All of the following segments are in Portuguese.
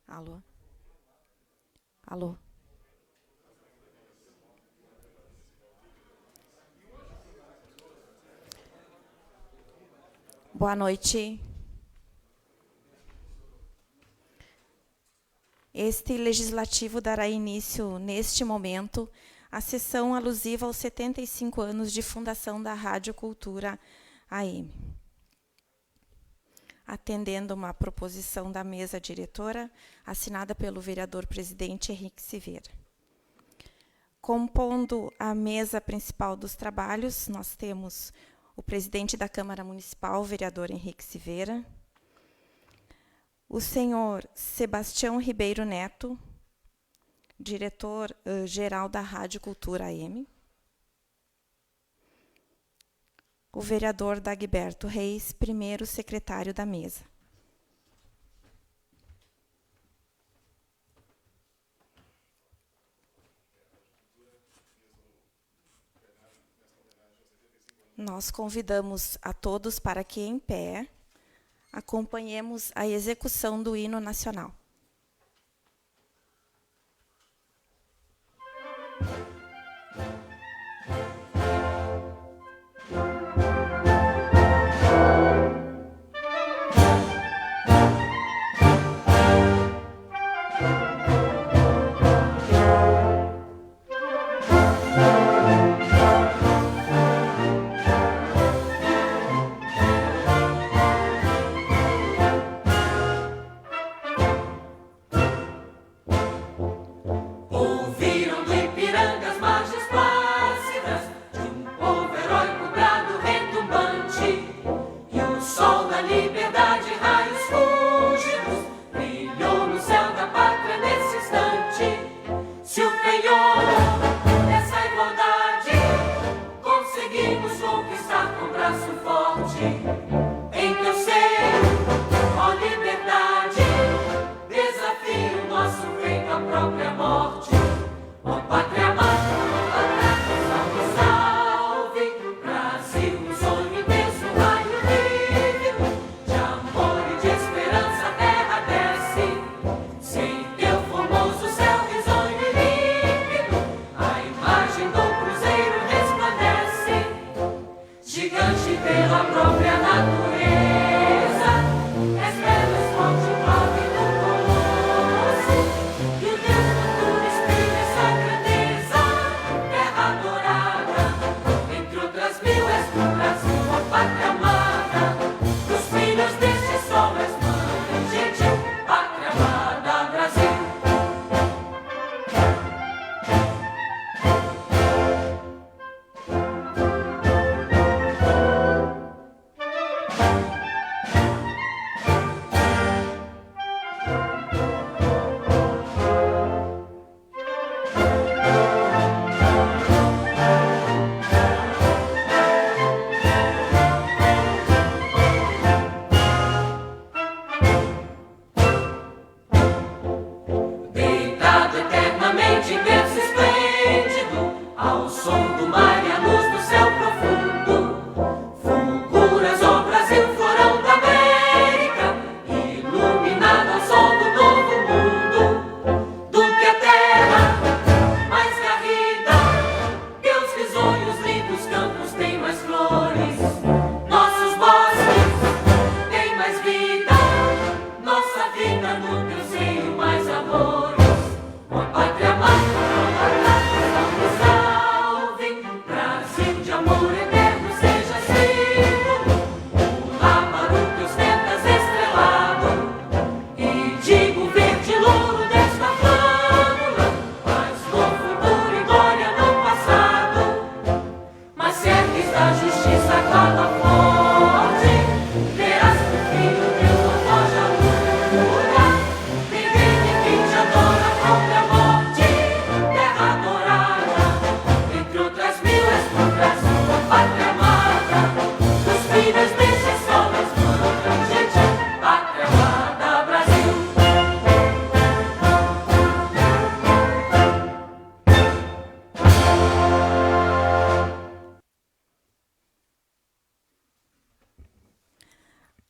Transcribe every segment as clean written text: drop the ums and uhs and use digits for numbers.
Alô? Alô? Boa noite. Este legislativo dará início, neste momento, à sessão alusiva aos 75 anos de fundação da Rádio Cultura AM. Atendendo uma proposição da mesa diretora, assinada pelo vereador-presidente Henrique Silveira. Compondo a mesa principal dos trabalhos, nós temos o presidente da Câmara Municipal, o vereador Henrique Silveira, o senhor Sebastião Ribeiro Neto, diretor-geral da Rádio Cultura AM, o vereador Dagberto Reis, primeiro secretário da mesa. Nós convidamos a todos para que, em pé, acompanhemos a execução do hino nacional.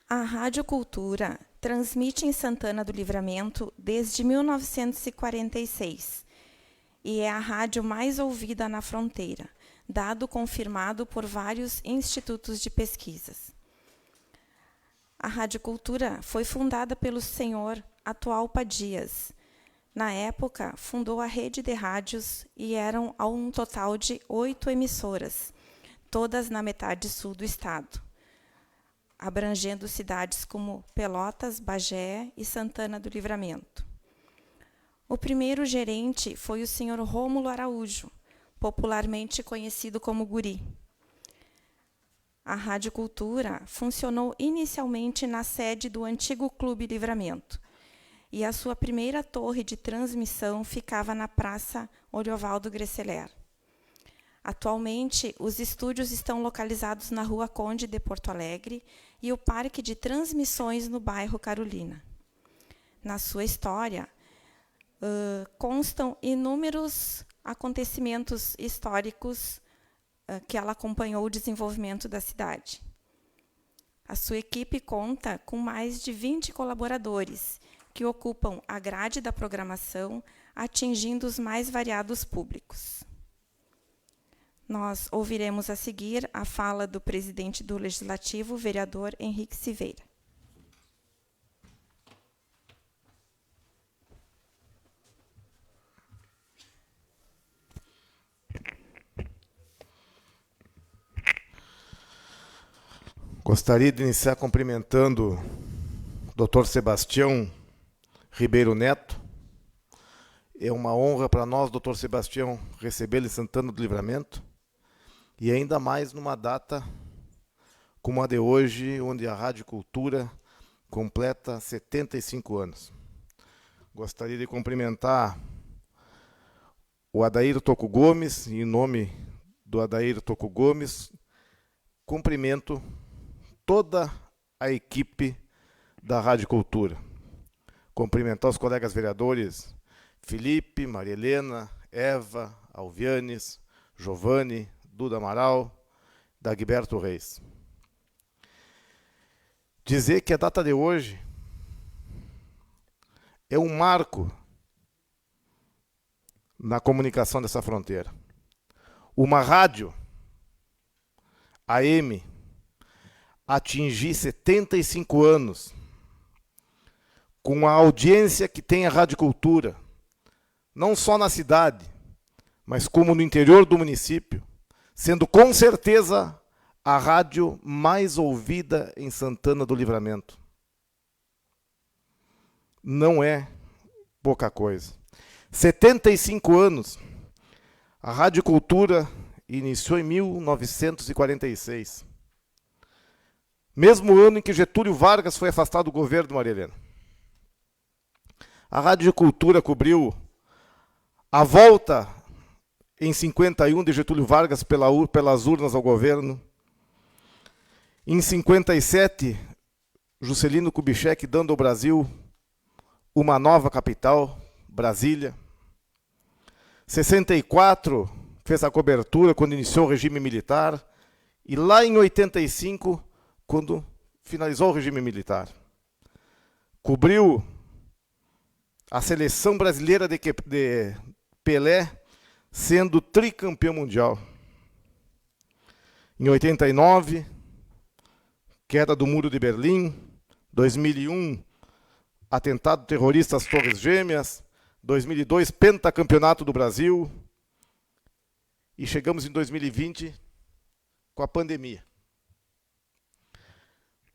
A Rádio Cultura transmite em Santana do Livramento desde 1946 e é a rádio mais ouvida na fronteira, dado confirmado por vários institutos de pesquisas. A Rádio Cultura foi fundada pelo senhor Atualpa Dias. Na época, fundou a rede de rádios e eram um total de 8 emissoras, todas na metade sul do estado, abrangendo cidades como Pelotas, Bagé e Santana do Livramento. O primeiro gerente foi o senhor Rômulo Araújo, popularmente conhecido como Guri. A Rádio Cultura funcionou inicialmente na sede do antigo Clube Livramento, e a sua primeira torre de transmissão ficava na Praça Oriovaldo Greceler. Atualmente, os estúdios estão localizados na Rua Conde de Porto Alegre e o Parque de Transmissões no bairro Carolina. Na sua história, constam inúmeros acontecimentos históricos que ela acompanhou o desenvolvimento da cidade. A sua equipe conta com mais de 20 colaboradores, que ocupam a grade da programação, atingindo os mais variados públicos. Nós ouviremos a seguir a fala do presidente do Legislativo, vereador Henrique Silveira. Gostaria de iniciar cumprimentando o Dr. Sebastião Ribeiro Neto. É uma honra para nós, Dr. Sebastião, recebê-lo em Santana do Livramento, e ainda mais numa data como a de hoje, onde a Rádio Cultura completa 75 anos. Gostaria de cumprimentar o Adair Toco Gomes, e em nome do Adair Toco Gomes, cumprimento toda a equipe da Rádio Cultura. Cumprimentar os colegas vereadores Felipe, Maria Helena, Eva, Alvianes, Giovanni, Duda Amaral, Dagberto Reis. Dizer que a data de hoje é um marco na comunicação dessa fronteira. Uma rádio AM atingir 75 anos com a audiência que tem a Rádio Cultura, não só na cidade, mas como no interior do município, sendo com certeza a rádio mais ouvida em Santana do Livramento. Não é pouca coisa. 75 anos. A Rádio Cultura iniciou em 1946. Mesmo ano em que Getúlio Vargas foi afastado do governo de Maria Helena. A Rádio Cultura cobriu a volta em 51 de Getúlio Vargas pelas urnas ao governo. Em 57, Juscelino Kubitschek dando ao Brasil uma nova capital, Brasília. 64, fez a cobertura quando iniciou o regime militar. E lá em 85, quando finalizou o regime militar. Cobriu a seleção brasileira de Pelé, sendo tricampeão mundial. Em 89, queda do Muro de Berlim. 2001, atentado terrorista às Torres Gêmeas. 2002, pentacampeonato do Brasil. E chegamos em 2020 com a pandemia.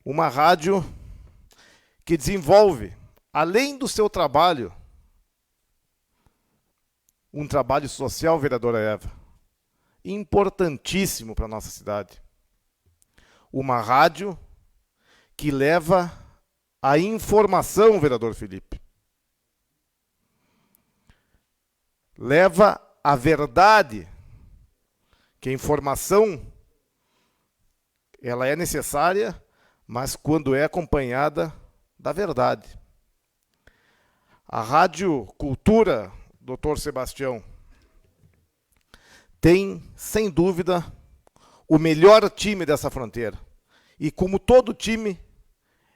Uma rádio que desenvolve, além do seu trabalho, um trabalho social, vereadora Eva, importantíssimo para a nossa cidade. Uma rádio que leva a informação, vereador Felipe. Leva a verdade, que a informação ela é necessária, mas quando é acompanhada da verdade. A Rádio Cultura, Dr. Sebastião, tem, sem dúvida, o melhor time dessa fronteira. E como todo time,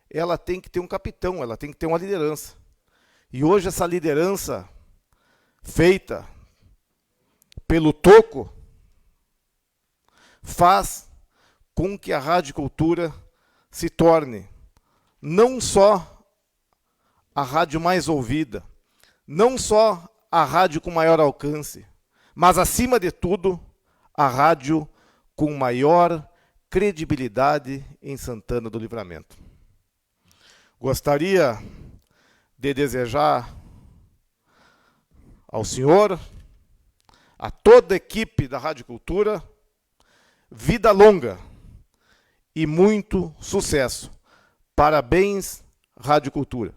ela tem que ter um capitão, ela tem que ter uma liderança. E hoje essa liderança feita pelo Toco faz com que a Rádio Cultura se torne não só a rádio mais ouvida, não só a rádio com maior alcance, mas, acima de tudo, a rádio com maior credibilidade em Santana do Livramento. Gostaria de desejar ao senhor, a toda a equipe da Rádio Cultura, vida longa e muito sucesso. Parabéns, Rádio Cultura.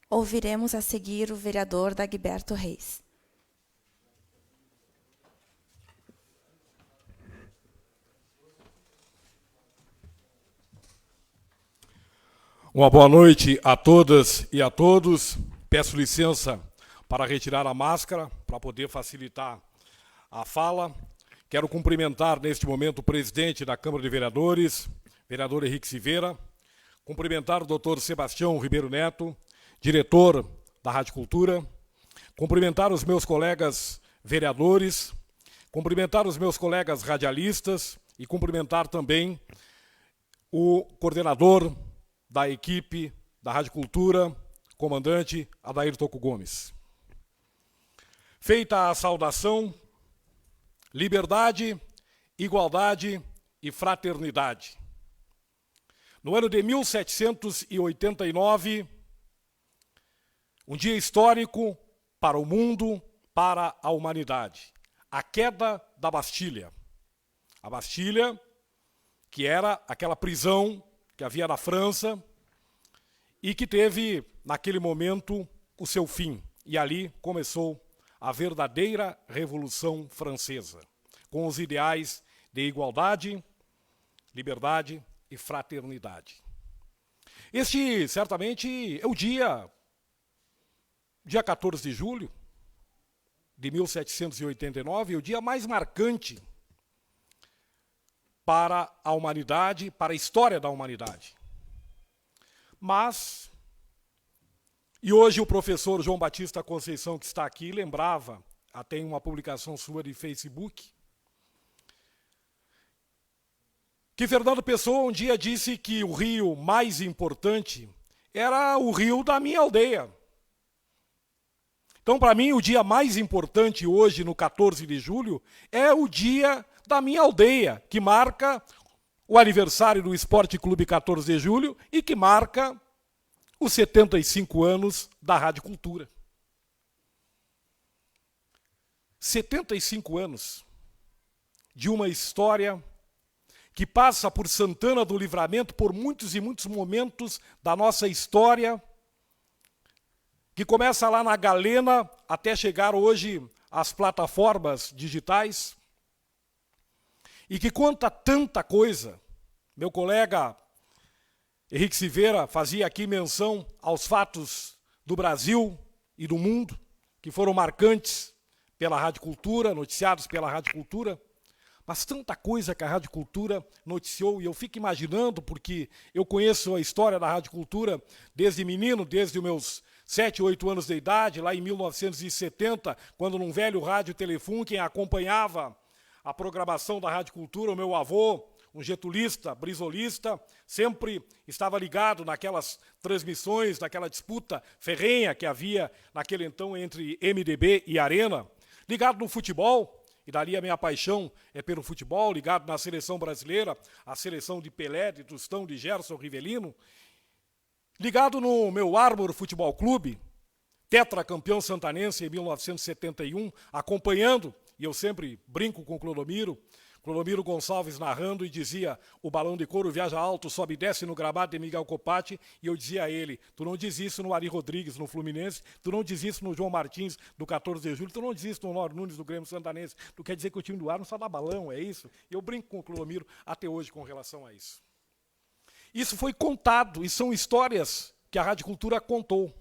Ouviremos a seguir o vereador Dagberto Reis. Uma boa noite a todas e a todos. Peço licença para retirar a máscara, para poder facilitar a fala. Quero cumprimentar neste momento o presidente da Câmara de Vereadores, vereador Henrique Silveira, cumprimentar o doutor Sebastião Ribeiro Neto, diretor da Rádio Cultura, cumprimentar os meus colegas vereadores, cumprimentar os meus colegas radialistas e cumprimentar também o coordenador da equipe da Rádio Cultura, comandante Adair Toco Gomes. Feita a saudação, liberdade, igualdade e fraternidade. No ano de 1789, um dia histórico para o mundo, para a humanidade. A queda da Bastilha. A Bastilha, que era aquela prisão que havia na França e que teve, naquele momento, o seu fim. E ali começou a verdadeira Revolução Francesa, com os ideais de igualdade, liberdade e fraternidade. Este, certamente, é o dia 14 de julho de 1789, o dia mais marcante para a humanidade, para a história da humanidade. Mas, e hoje o professor João Batista Conceição, que está aqui, lembrava, até em uma publicação sua de Facebook, que Fernando Pessoa um dia disse que o rio mais importante era o rio da minha aldeia. Então, para mim, o dia mais importante hoje, no 14 de julho, é o dia da minha aldeia, que marca o aniversário do Esporte Clube 14 de julho e que marca os 75 anos da Rádio Cultura. 75 anos de uma história que passa por Santana do Livramento, por muitos e muitos momentos da nossa história, que começa lá na Galena até chegar hoje às plataformas digitais, e que conta tanta coisa. Meu colega Henrique Silveira fazia aqui menção aos fatos do Brasil e do mundo, que foram marcantes pela Rádio Cultura, noticiados pela Rádio Cultura, mas tanta coisa que a Rádio Cultura noticiou, e eu fico imaginando, porque eu conheço a história da Rádio Cultura desde menino, desde os meus 7, 8 anos de idade, lá em 1970, quando num velho rádio Telefone, quem acompanhava a programação da Rádio Cultura, o meu avô, um getulista, brisolista, sempre estava ligado naquelas transmissões, naquela disputa ferrenha que havia naquele então entre MDB e Arena, ligado no futebol, e dali a minha paixão é pelo futebol, ligado na seleção brasileira, a seleção de Pelé, de Tostão, de Gerson Rivelino, ligado no meu Ármor Futebol Clube, tetracampeão santanense em 1971, acompanhando, e eu sempre brinco com o Clodomiro, Clodomiro Gonçalves narrando e dizia: o balão de couro viaja alto, sobe e desce no gramado de Miguel Copati, e eu dizia a ele: tu não diz isso no Ari Rodrigues, no Fluminense, tu não diz isso no João Martins, do 14 de julho, tu não diz isso no Nor Nunes, do Grêmio Santanense, tu quer dizer que o time do ar não só dá balão, é isso? E eu brinco com o Clodomiro até hoje com relação a isso. Isso foi contado, e são histórias que a Rádio Cultura contou.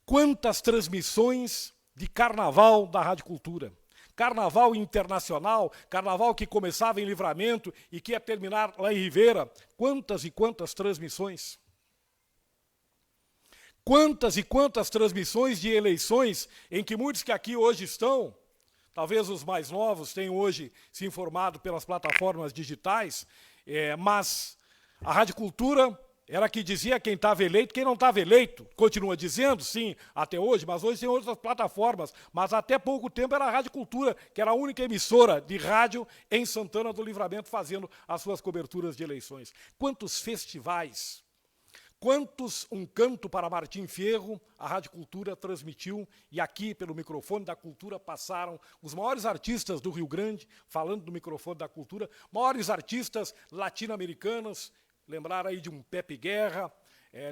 Quantas transmissões de carnaval da Rádio Cultura. Carnaval internacional, carnaval que começava em Livramento e que ia terminar lá em Ribeira. Quantas e quantas transmissões. Quantas e quantas transmissões de eleições em que muitos que aqui hoje estão, talvez os mais novos tenham hoje se informado pelas plataformas digitais, mas a Rádio Cultura era que dizia quem estava eleito, quem não estava eleito. Continua dizendo, sim, até hoje, mas hoje tem outras plataformas. Mas até pouco tempo era a Rádio Cultura, que era a única emissora de rádio em Santana do Livramento, fazendo as suas coberturas de eleições. Quantos festivais, quantos Um Canto para Martim Fierro, a Rádio Cultura transmitiu, e aqui, pelo microfone da Cultura, passaram os maiores artistas do Rio Grande, falando do microfone da Cultura, maiores artistas latino-americanos, lembrar aí de um Pepe Guerra,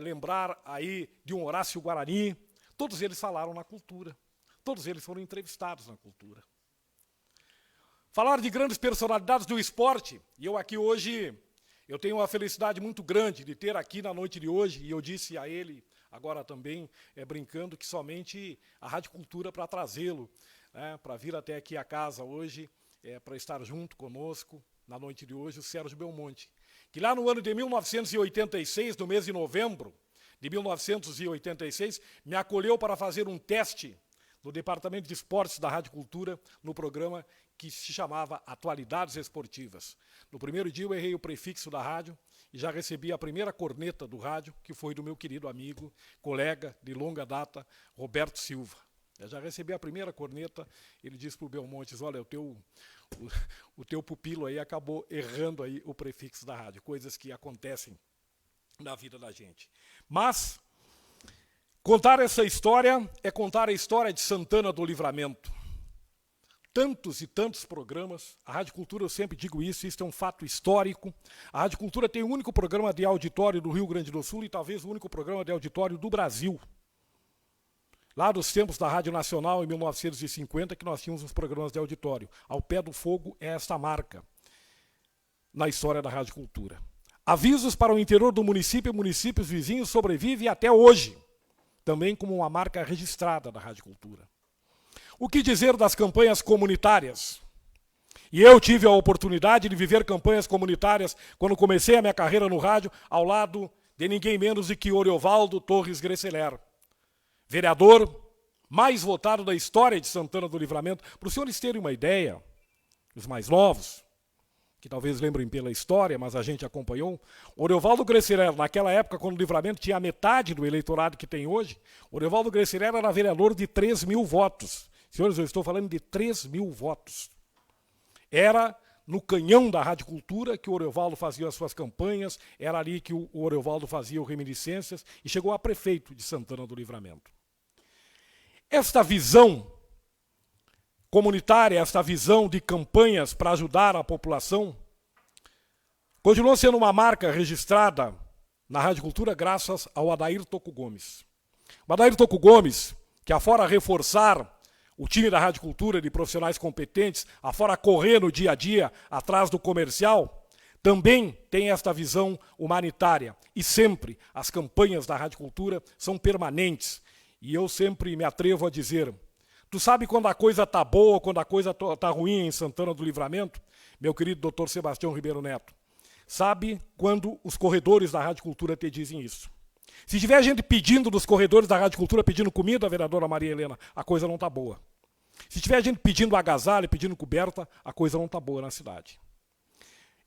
lembrar aí de um Horácio Guarani. Todos eles falaram na Cultura. Todos eles foram entrevistados na Cultura. Falar de grandes personalidades do esporte. E eu aqui hoje, eu tenho uma felicidade muito grande de ter aqui na noite de hoje, e eu disse a ele, agora também, brincando, que somente a Rádio Cultura para trazê-lo, para vir até aqui a casa hoje, para estar junto conosco, na noite de hoje, o Sérgio Belmonte, que lá no ano de 1986, no mês de novembro de 1986, me acolheu para fazer um teste no Departamento de Esportes da Rádio Cultura, no programa que se chamava Atualidades Esportivas. No primeiro dia eu errei o prefixo da rádio e já recebi a primeira corneta do rádio, que foi do meu querido amigo, colega de longa data, Roberto Silva. Eu já recebi a primeira corneta, ele disse para o Belmontes: olha, o teu pupilo aí acabou errando aí o prefixo da rádio, coisas que acontecem na vida da gente. Mas contar essa história é contar a história de Santana do Livramento. Tantos e tantos programas, a Rádio Cultura, eu sempre digo isso é um fato histórico. A Rádio Cultura tem o único programa de auditório do Rio Grande do Sul e talvez o único programa de auditório do Brasil. Lá dos tempos da Rádio Nacional, em 1950, que nós tínhamos os programas de auditório. Ao pé do fogo é esta marca na história da Rádio Cultura. Avisos para o interior do município e municípios vizinhos sobrevivem até hoje, também como uma marca registrada da Rádio Cultura. O que dizer das campanhas comunitárias? E eu tive a oportunidade de viver campanhas comunitárias quando comecei a minha carreira no rádio, ao lado de ninguém menos do que Oriovaldo Torres Greceler, vereador mais votado da história de Santana do Livramento. Para os senhores terem uma ideia, os mais novos, que talvez lembrem pela história, mas a gente acompanhou, Oriovaldo Greceler, naquela época, quando o Livramento tinha a metade do eleitorado que tem hoje, Oriovaldo Greceler era vereador de 3.000 votos. Senhores, eu estou falando de 3.000 votos. Era no canhão da Rádio Cultura que o Oriovaldo fazia as suas campanhas, era ali que o Oriovaldo fazia o reminiscências e chegou a prefeito de Santana do Livramento. Esta visão comunitária, esta visão de campanhas para ajudar a população, continuou sendo uma marca registrada na Rádio Cultura graças ao Adair Toco Gomes. O Adair Toco Gomes, que afora reforçar o time da Rádio Cultura de profissionais competentes, afora correr no dia a dia atrás do comercial, também tem esta visão humanitária. E sempre as campanhas da Rádio Cultura são permanentes. E eu sempre me atrevo a dizer: tu sabe quando a coisa está boa, quando a coisa está ruim em Santana do Livramento? Meu querido Dr. Sebastião Ribeiro Neto. Sabe quando os corredores da Rádio Cultura te dizem isso? Se tiver gente pedindo dos corredores da Rádio Cultura, pedindo comida, a vereadora Maria Helena, a coisa não está boa. Se tiver gente pedindo agasalho, pedindo coberta, a coisa não está boa na cidade.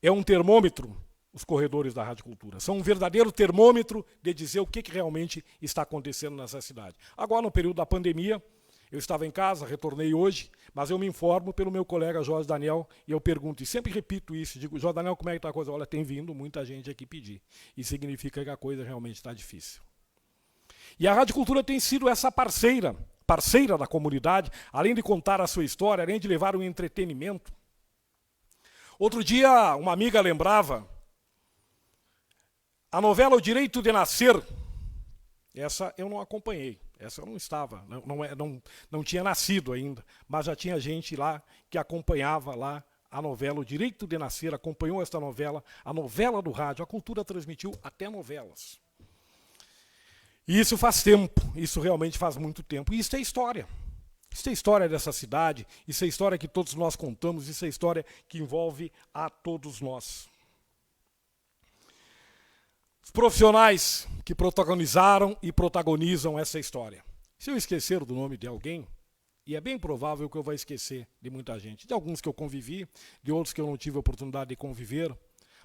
É um termômetro, os corredores da Rádio Cultura. São um verdadeiro termômetro de dizer o que realmente está acontecendo nessa cidade. Agora, no período da pandemia, eu estava em casa, retornei hoje, mas eu me informo pelo meu colega Jorge Daniel e eu pergunto, e sempre repito isso, digo: Jorge Daniel, como é que está a coisa? Olha, tem vindo muita gente aqui pedir. Isso significa que a coisa realmente está difícil. E a Rádio Cultura tem sido essa parceira da comunidade, além de contar a sua história, além de levar um entretenimento. Outro dia, uma amiga lembrava a novela O Direito de Nascer. Essa eu não acompanhei, essa eu não estava, não tinha nascido ainda, mas já tinha gente lá que acompanhava lá a novela O Direito de Nascer, acompanhou esta novela, a novela do rádio. A Cultura transmitiu até novelas. E isso faz tempo, isso realmente faz muito tempo. E isso é história. Isso é história dessa cidade, isso é história que todos nós contamos, isso é história que envolve a todos nós. Os profissionais que protagonizaram e protagonizam essa história. Se eu esquecer do nome de alguém, e é bem provável que eu vá esquecer de muita gente, de alguns que eu convivi, de outros que eu não tive a oportunidade de conviver,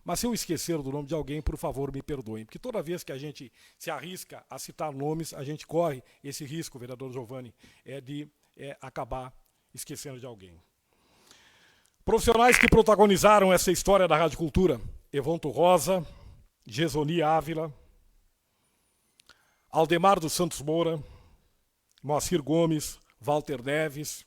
mas se eu esquecer do nome de alguém, por favor, me perdoem, porque toda vez que a gente se arrisca a citar nomes, a gente corre esse risco, vereador Giovanni, de acabar esquecendo de alguém. Profissionais que protagonizaram essa história da Rádio Cultura: Evonto Rosa, Gesoni Ávila, Aldemar dos Santos Moura, Moacir Gomes, Walter Neves,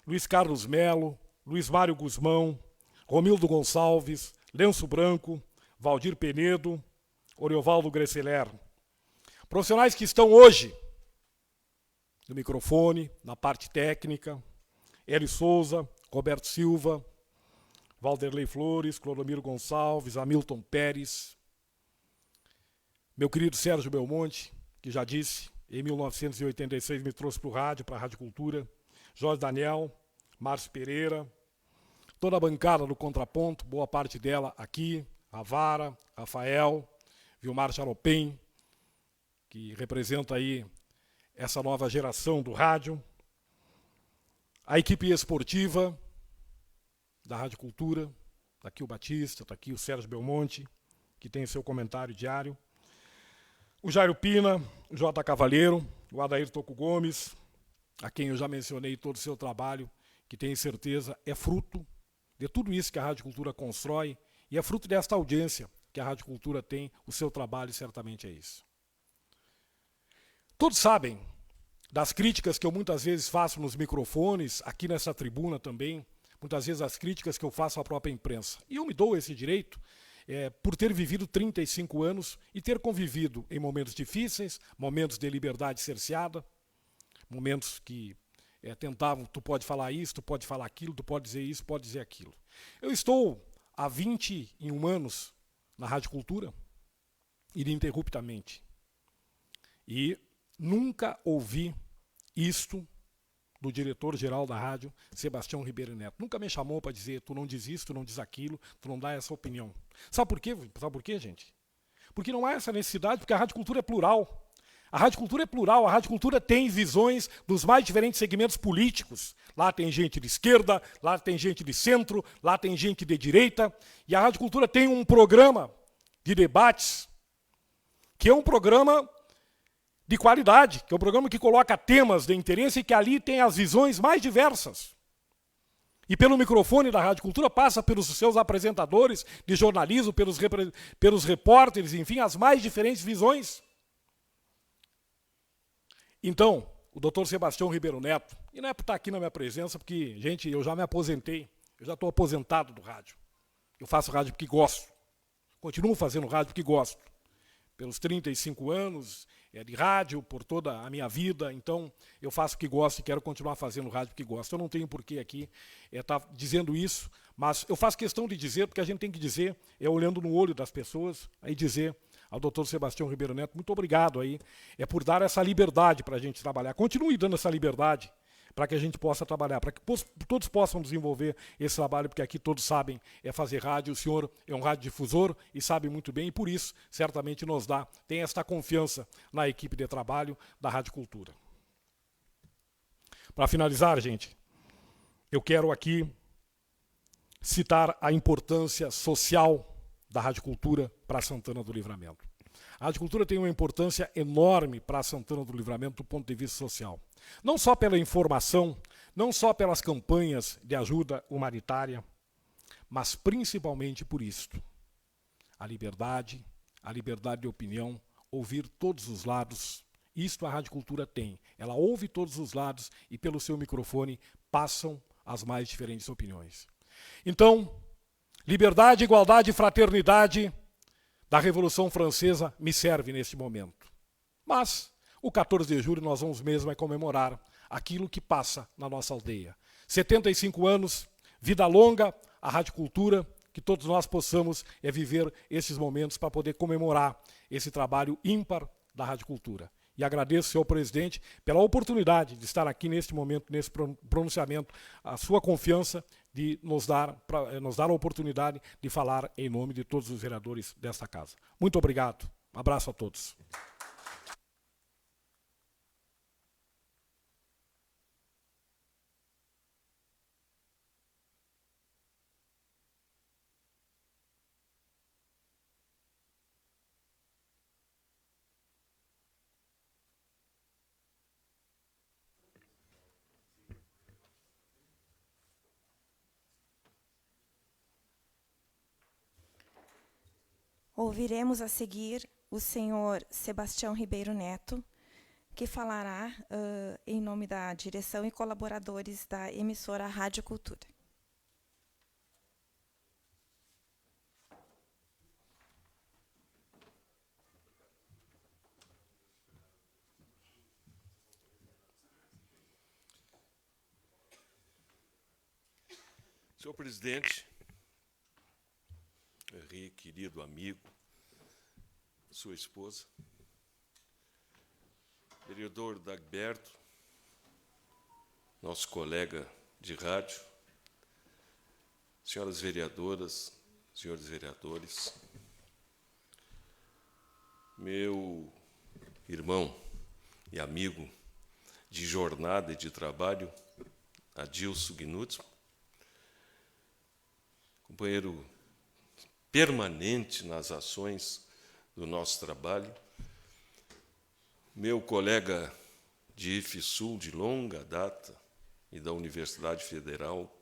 Luiz Carlos Melo, Luiz Mário Guzmão, Romildo Gonçalves, Lenço Branco, Valdir Penedo, Oriovaldo Greceler. Profissionais que estão hoje no microfone, na parte técnica: Hélio Souza, Roberto Silva, Valderlei Flores, Clodomiro Gonçalves, Hamilton Pérez, meu querido Sérgio Belmonte, que já disse, em 1986 me trouxe para o rádio, para a Rádio Cultura, Jorge Daniel, Márcio Pereira, toda a bancada do Contraponto, boa parte dela aqui, Avara, Rafael, Vilmar Charopem, que representa aí essa nova geração do rádio, a equipe esportiva da Rádio Cultura, está aqui o Batista, está aqui o Sérgio Belmonte, que tem seu comentário diário, o Jairo Pina, o J. Cavalheiro, o Adair Toco Gomes, a quem eu já mencionei todo o seu trabalho, que tenho certeza é fruto de tudo isso que a Rádio Cultura constrói e é fruto desta audiência que a Rádio Cultura tem. O seu trabalho certamente é isso. Todos sabem das críticas que eu muitas vezes faço nos microfones, aqui nessa tribuna também, muitas vezes as críticas que eu faço à própria imprensa. E eu me dou esse direito por ter vivido 35 anos e ter convivido em momentos difíceis, momentos de liberdade cerceada, momentos que tentavam, tu pode falar isso, tu pode falar aquilo, tu pode dizer isso, pode dizer aquilo. Eu estou há 21 anos na Rádio Cultura, ininterruptamente, e nunca ouvi isto do diretor-geral da rádio, Sebastião Ribeiro Neto. Nunca me chamou para dizer, tu não diz isso, tu não diz aquilo, tu não dá essa opinião. Sabe por quê? Sabe por quê, gente? Porque não há essa necessidade, porque a Rádio Cultura é plural. A Rádio Cultura é plural, a Rádio Cultura tem visões dos mais diferentes segmentos políticos. Lá tem gente de esquerda, lá tem gente de centro, lá tem gente de direita. E a Rádio Cultura tem um programa de debates, que é um programa de qualidade, que é um programa que coloca temas de interesse e que ali tem as visões mais diversas. E pelo microfone da Rádio Cultura passa pelos seus apresentadores de jornalismo, pelos repórteres, enfim, as mais diferentes visões. Então, o doutor Sebastião Ribeiro Neto, e não é por estar aqui na minha presença, porque, gente, eu já me aposentei, eu já estou aposentado do rádio. Eu faço rádio porque gosto. Continuo fazendo rádio porque gosto. Pelos 35 anos de rádio, por toda a minha vida, então eu faço o que gosto e quero continuar fazendo rádio porque gosto. Eu não tenho porquê aqui estar dizendo isso, mas eu faço questão de dizer, porque a gente tem que dizer, olhando no olho das pessoas, aí dizer ao doutor Sebastião Ribeiro Neto, muito obrigado aí, por dar essa liberdade para a gente trabalhar. Continue dando essa liberdade para que a gente possa trabalhar, para que todos possam desenvolver esse trabalho, porque aqui todos sabem fazer rádio, o senhor é um radiodifusor e sabe muito bem, e por isso, certamente tem esta confiança na equipe de trabalho da Rádio Cultura. Para finalizar, gente, eu quero aqui citar a importância social da Rádio Cultura para Santana do Livramento. A Rádio Cultura tem uma importância enorme para Santana do Livramento do ponto de vista social. Não só pela informação, não só pelas campanhas de ajuda humanitária, mas principalmente por isto. A liberdade de opinião, ouvir todos os lados. Isto a Rádio Cultura tem. Ela ouve todos os lados e pelo seu microfone passam as mais diferentes opiniões. Então, Liberdade, igualdade e fraternidade da Revolução Francesa me serve neste momento. Mas o 14 de julho nós vamos mesmo comemorar aquilo que passa na nossa aldeia. 75 anos, vida longa, a Rádio Cultura, que todos nós possamos viver esses momentos para poder comemorar esse trabalho ímpar da Rádio Cultura. E agradeço, senhor presidente, pela oportunidade de estar aqui neste momento, nesse pronunciamento, a sua confiança de nos dar a oportunidade de falar em nome de todos os vereadores desta casa. Muito obrigado. Um abraço a todos. Ouviremos a seguir o senhor Sebastião Ribeiro Neto, que falará em nome da direção e colaboradores da emissora Rádio Cultura. Senhor presidente, querido amigo, sua esposa, vereador Dagberto, nosso colega de rádio, senhoras vereadoras, senhores vereadores, meu irmão e amigo de jornada e de trabalho, Adilson Gnutz, companheiro permanente nas ações do nosso trabalho, meu colega de IFSUL de longa data e da Universidade Federal,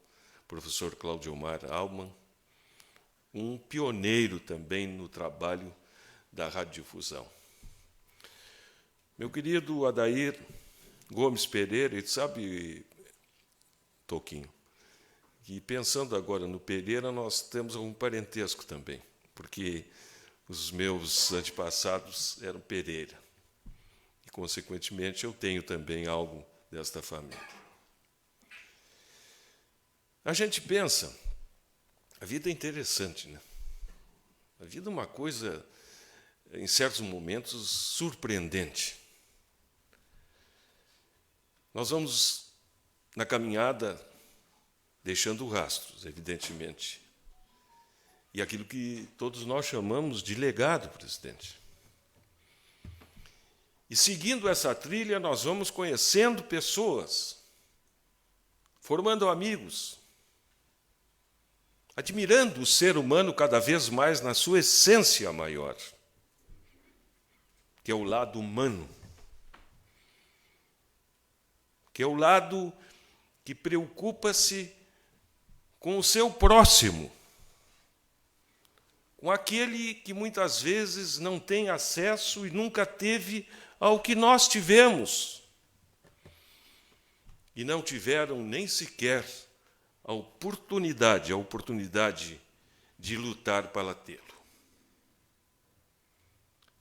professor Claudiomar Alman, um pioneiro também no trabalho da radiodifusão. Meu querido Adair Gomes Pereira, ele sabe, Toquinho, que pensando agora no Pereira, nós temos um parentesco também, porque os meus antepassados eram Pereira. E, consequentemente, eu tenho também algo desta família. A gente pensa, a vida é interessante, né? A vida é uma coisa, em certos momentos, surpreendente. Nós vamos, na caminhada, deixando rastros, evidentemente. E aquilo que todos nós chamamos de legado, presidente. E seguindo essa trilha, nós vamos conhecendo pessoas, formando amigos, admirando o ser humano cada vez mais na sua essência maior, que é o lado humano, que é o lado que preocupa-se com o seu próximo, com aquele que muitas vezes não tem acesso e nunca teve ao que nós tivemos, e não tiveram nem sequer a oportunidade de lutar para tê-lo.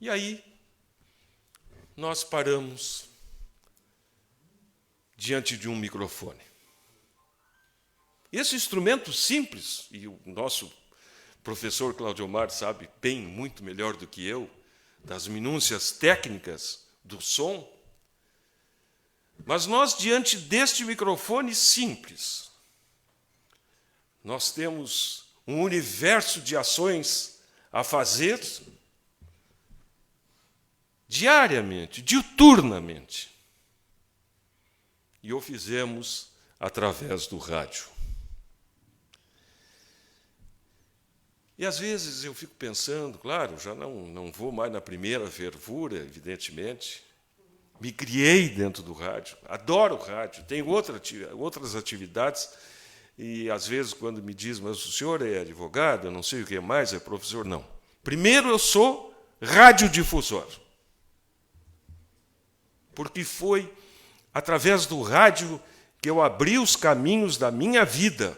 E aí, nós paramos diante de um microfone. Esse instrumento simples, e o nosso professor Claudiomar sabe bem, muito melhor do que eu, das minúcias técnicas do som, mas nós, diante deste microfone simples, nós temos um universo de ações a fazer diariamente, diuturnamente. E o fizemos através do rádio. E, às vezes, eu fico pensando, claro, já não vou mais na primeira fervura, evidentemente. Me criei dentro do rádio, adoro o rádio, tenho outras atividades, e, às vezes, quando me dizem, mas o senhor é advogado, eu não sei o que mais, é professor, não. Primeiro, eu sou radiodifusor, porque foi através do rádio que eu abri os caminhos da minha vida.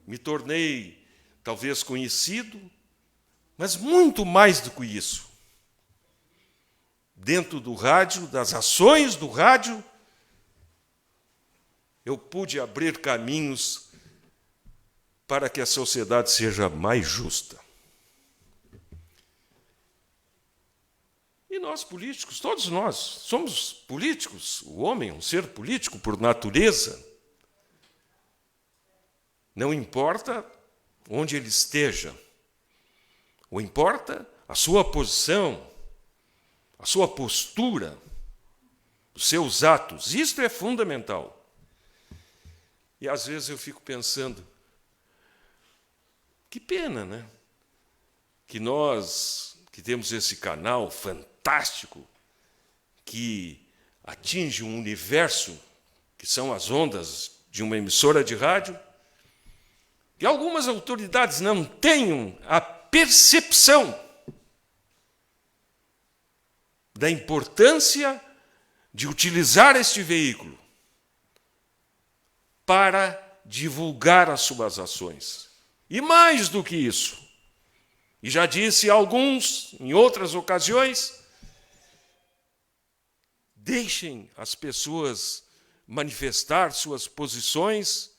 Me tornei talvez conhecido, mas muito mais do que isso. Dentro do rádio, das ações do rádio, eu pude abrir caminhos para que a sociedade seja mais justa. E nós, políticos, todos nós, somos políticos. O homem é um ser político por natureza. Não importa onde ele esteja. O importa a sua posição, a sua postura, os seus atos. Isto é fundamental. E às vezes eu fico pensando, que pena, né? Que nós, que temos esse canal fantástico, que atinge um universo, que são as ondas de uma emissora de rádio, que algumas autoridades não tenham a percepção da importância de utilizar este veículo para divulgar as suas ações. E mais do que isso, e já disse a alguns em outras ocasiões, deixem as pessoas manifestar suas posições,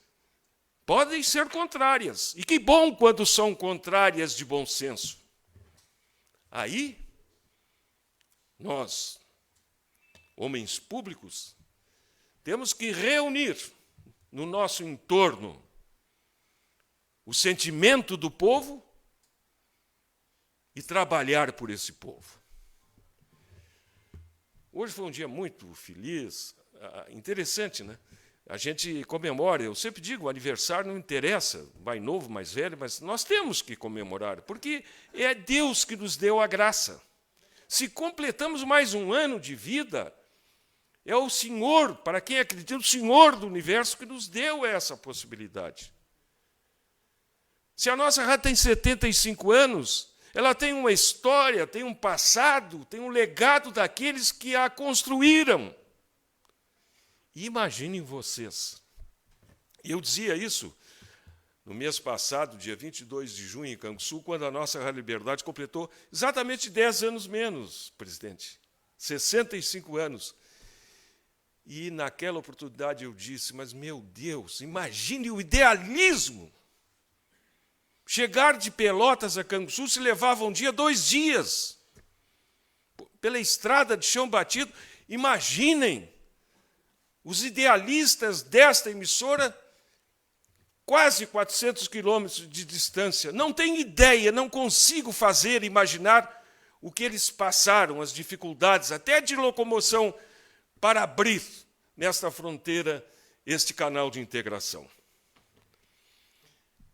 podem ser contrárias, e que bom quando são contrárias de bom senso. Aí, nós, homens públicos, temos que reunir no nosso entorno o sentimento do povo e trabalhar por esse povo. Hoje foi um dia muito feliz, interessante, né? A gente comemora, eu sempre digo, o aniversário não interessa, mais novo, mais velho, mas nós temos que comemorar, porque é Deus que nos deu a graça. Se completamos mais um ano de vida, é o Senhor, para quem acredita, o Senhor do universo que nos deu essa possibilidade. Se a nossa rádio tem 75 anos, ela tem uma história, tem um passado, tem um legado daqueles que a construíram. Imaginem vocês. Eu dizia isso no mês passado, dia 22 de junho, em Canguçu, quando a nossa Rádio Liberdade completou exatamente 10 anos menos, presidente. 65 anos. E naquela oportunidade eu disse, mas, meu Deus, imagine o idealismo. Chegar de Pelotas a Canguçu se levava um dia, 2 dias. Pela estrada de chão batido. Imaginem os idealistas desta emissora, quase 400 quilômetros de distância. Não tenho ideia, não consigo imaginar o que eles passaram, as dificuldades, até de locomoção, para abrir nesta fronteira este canal de integração.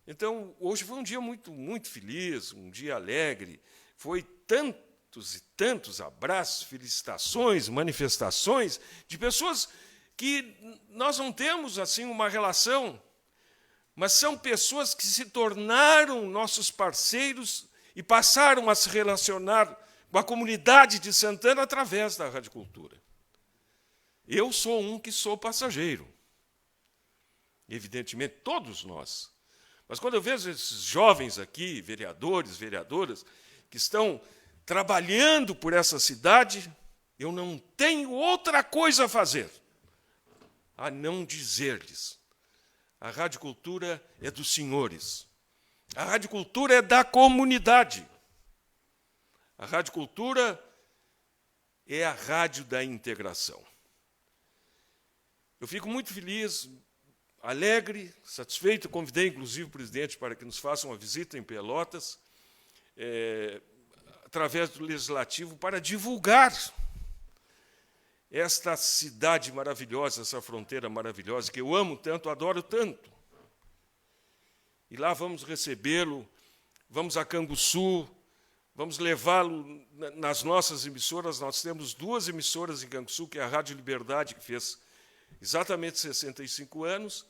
Então, hoje foi um dia muito, muito feliz, um dia alegre. Foi tantos e tantos abraços, felicitações, manifestações de pessoas que nós não temos assim uma relação, mas são pessoas que se tornaram nossos parceiros e passaram a se relacionar com a comunidade de Santana através da Rádio Cultura. Eu sou um que sou passageiro, evidentemente, todos nós. Mas quando eu vejo esses jovens aqui, vereadores, vereadoras, que estão trabalhando por essa cidade, eu não tenho outra coisa a fazer a não dizer-lhes: a Rádio Cultura é dos senhores, a Rádio Cultura é da comunidade, a Rádio Cultura é a rádio da integração. Eu fico muito feliz, alegre, satisfeito, convidei inclusive o presidente para que nos faça uma visita em Pelotas, através do Legislativo, para divulgar esta cidade maravilhosa, essa fronteira maravilhosa, que eu amo tanto, adoro tanto. E lá vamos recebê-lo, vamos a Canguçu, vamos levá-lo nas nossas emissoras. Nós temos 2 emissoras em Canguçu, que é a Rádio Liberdade, que fez exatamente 65 anos,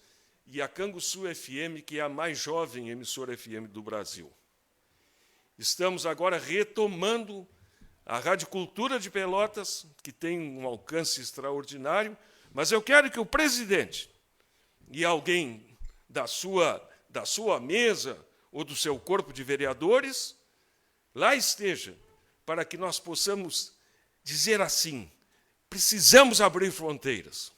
e a Canguçu FM, que é a mais jovem emissora FM do Brasil. Estamos agora retomando a Rádio Cultura de Pelotas, que tem um alcance extraordinário, mas eu quero que o presidente e alguém da sua mesa ou do seu corpo de vereadores, lá esteja, para que nós possamos dizer assim: precisamos abrir fronteiras,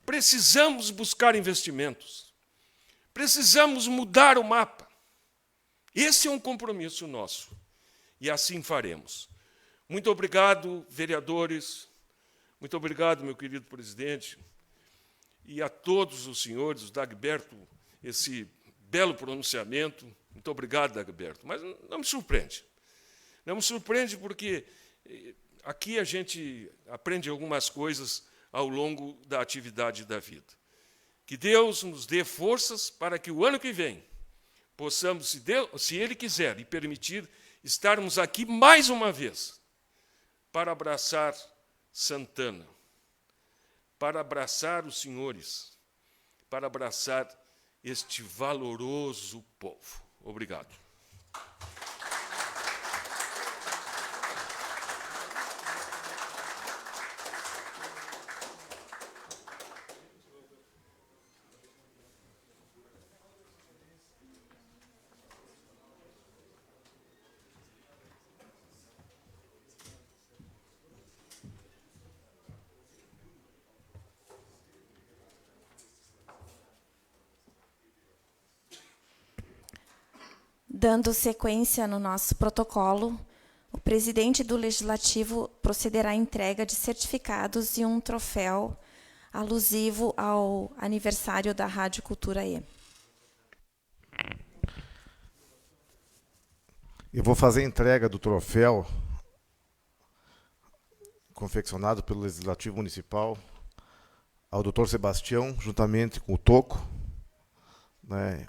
precisamos buscar investimentos, precisamos mudar o mapa. Esse é um compromisso nosso, e assim faremos. Muito obrigado, vereadores, muito obrigado, meu querido presidente, e a todos os senhores, o Dagberto, esse belo pronunciamento. Muito obrigado, Dagberto. Mas não me surpreende. Não me surpreende porque aqui a gente aprende algumas coisas ao longo da atividade da vida. Que Deus nos dê forças para que o ano que vem possamos, se Ele quiser e permitir, estarmos aqui mais uma vez para abraçar Santana, para abraçar os senhores, para abraçar este valoroso povo. Obrigado. Dando sequência no nosso protocolo, o presidente do Legislativo procederá à entrega de certificados e um troféu alusivo ao aniversário da Rádio Cultura E. Eu vou fazer a entrega do troféu confeccionado pelo Legislativo Municipal ao Dr. Sebastião, juntamente com o Toco, né,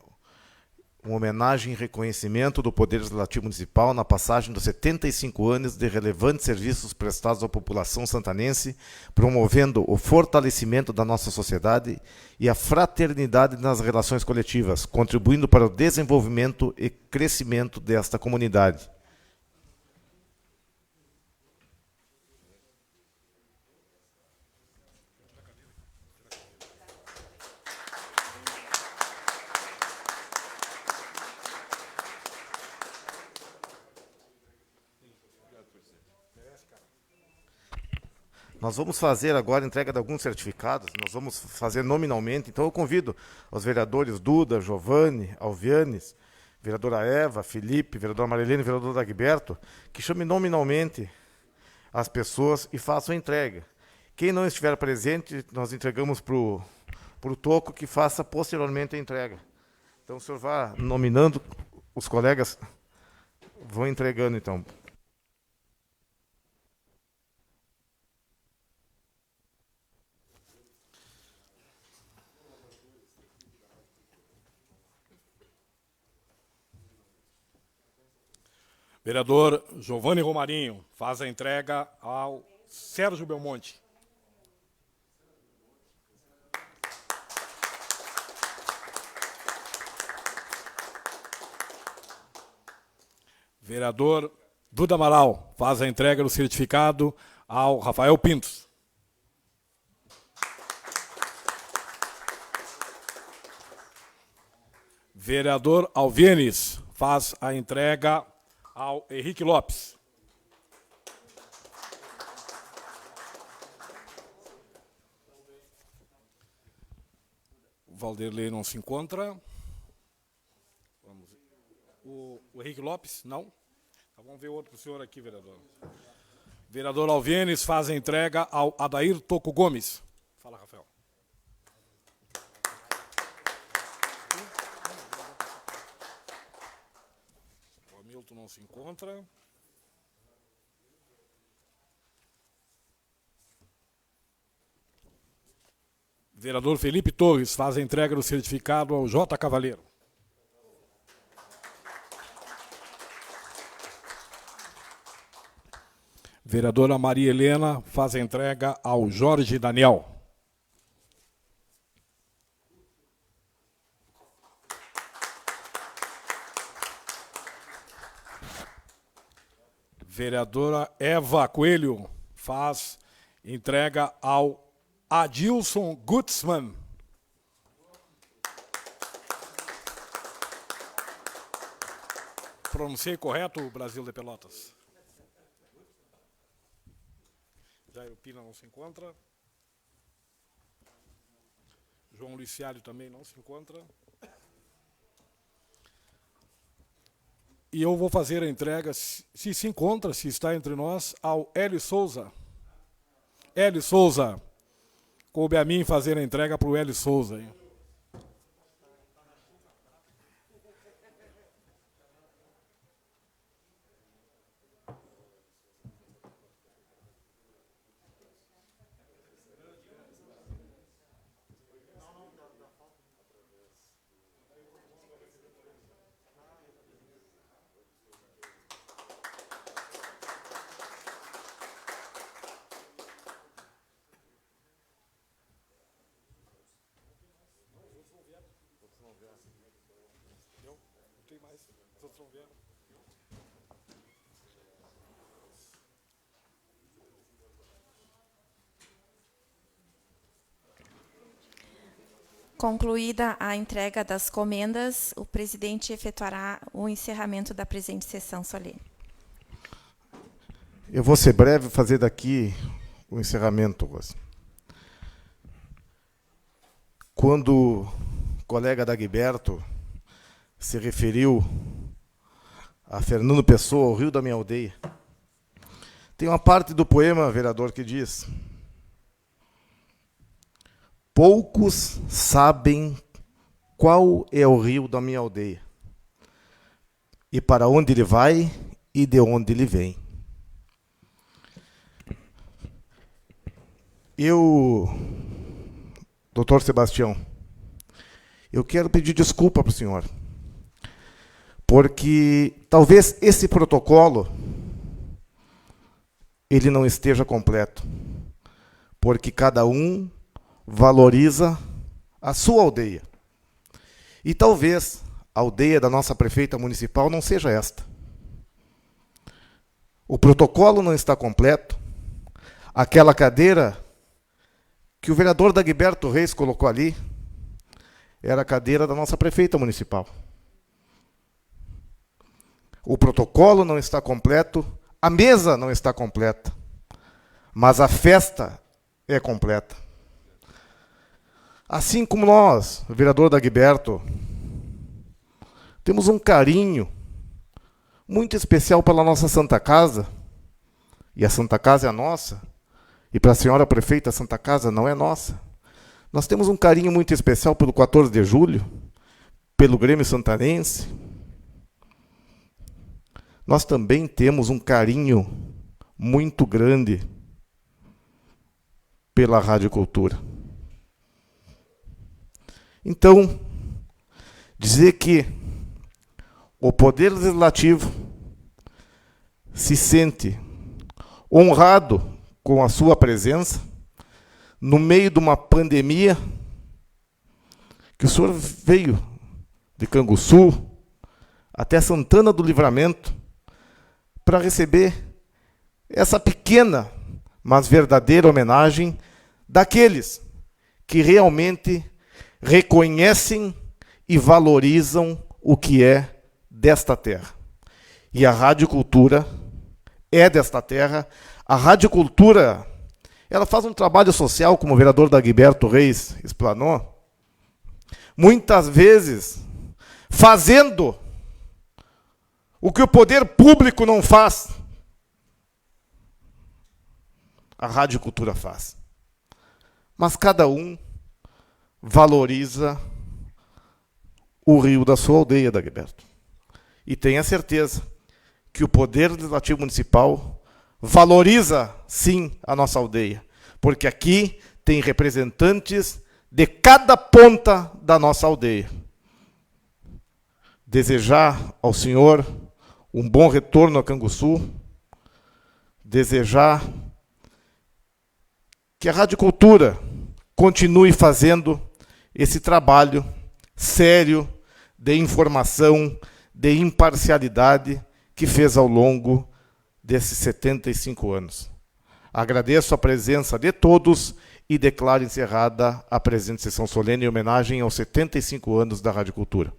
uma homenagem e reconhecimento do Poder Legislativo Municipal na passagem dos 75 anos de relevantes serviços prestados à população santanense, promovendo o fortalecimento da nossa sociedade e a fraternidade nas relações coletivas, contribuindo para o desenvolvimento e crescimento desta comunidade. Nós vamos fazer agora a entrega de alguns certificados, nós vamos fazer nominalmente, então eu convido os vereadores Duda, Giovanni, Alvianes, vereadora Eva, Felipe, vereadora Marilene, vereador Dagberto, que chamem nominalmente as pessoas e façam a entrega. Quem não estiver presente, nós entregamos para o Toco, que faça posteriormente a entrega. Então o senhor vá nominando, os colegas vão entregando então. Vereador Giovanni Romarinho faz a entrega ao Sérgio Belmonte. Vereador Duda Amaral faz a entrega do certificado ao Rafael Pintos. Vereador Alvienes faz a entrega ao Henrique Lopes. O Valderlei não se encontra. O Henrique Lopes, não? Então vamos ver outro para o senhor aqui, vereador. Vereador Alvienes faz a entrega ao Adair Toco Gomes. Fala, Rafael. O Hamilton não se encontra. Vereador Felipe Torres faz a entrega do certificado ao J. Cavaleiro. Vereadora Maria Helena faz a entrega ao Jorge Daniel. Vereadora Eva Coelho faz entrega ao Adilson Gutzmann. Pronunciei correto o Brasil de Pelotas? Jairo Pina não se encontra. João Luciálio também não se encontra. E eu vou fazer a entrega, se encontra, se está entre nós, ao Hélio Souza. Hélio Souza. Coube a mim fazer a entrega para o Hélio Souza. Hein? Concluída a entrega das comendas, o presidente efetuará o encerramento da presente sessão solene. Eu vou ser breve, fazer daqui o encerramento, Rosa. Quando o colega Dagberto se referiu a Fernando Pessoa, o rio da minha aldeia, tem uma parte do poema, vereador, que diz: poucos sabem qual é o rio da minha aldeia, e para onde ele vai e de onde ele vem. Doutor Sebastião, eu quero pedir desculpa para o senhor, porque talvez esse protocolo ele não esteja completo, porque cada um valoriza a sua aldeia. E talvez a aldeia da nossa prefeita municipal não seja esta. O protocolo não está completo. Aquela cadeira que o vereador Dagberto Reis colocou ali era a cadeira da nossa prefeita municipal. O protocolo não está completo, a mesa não está completa, mas a festa é completa. Assim como nós, o vereador Dagberto, temos um carinho muito especial pela nossa Santa Casa, e a Santa Casa é a nossa, e para a senhora prefeita a Santa Casa não é nossa. Nós temos um carinho muito especial pelo 14 de julho, pelo Grêmio Santanense. Nós também temos um carinho muito grande pela Rádio Cultura. Então, dizer que o Poder Legislativo se sente honrado com a sua presença no meio de uma pandemia, que o senhor veio de Canguçu até Santana do Livramento para receber essa pequena, mas verdadeira homenagem daqueles que realmente reconhecem e valorizam o que é desta terra. E a Rádio Cultura é desta terra. A Rádio Cultura, ela faz um trabalho social, como o vereador Dagberto Reis explanou, muitas vezes fazendo o que o poder público não faz. A Rádio Cultura faz. Mas cada um valoriza o rio da sua aldeia, Dagberto. E tenha certeza que o Poder Legislativo Municipal valoriza, sim, a nossa aldeia, porque aqui tem representantes de cada ponta da nossa aldeia. Desejar ao senhor um bom retorno a Canguçu, desejar que a Rádio Cultura continue fazendo esse trabalho sério de informação, de imparcialidade que fez ao longo desses 75 anos. Agradeço a presença de todos e declaro encerrada a presente sessão solene em homenagem aos 75 anos da Rádio Cultura.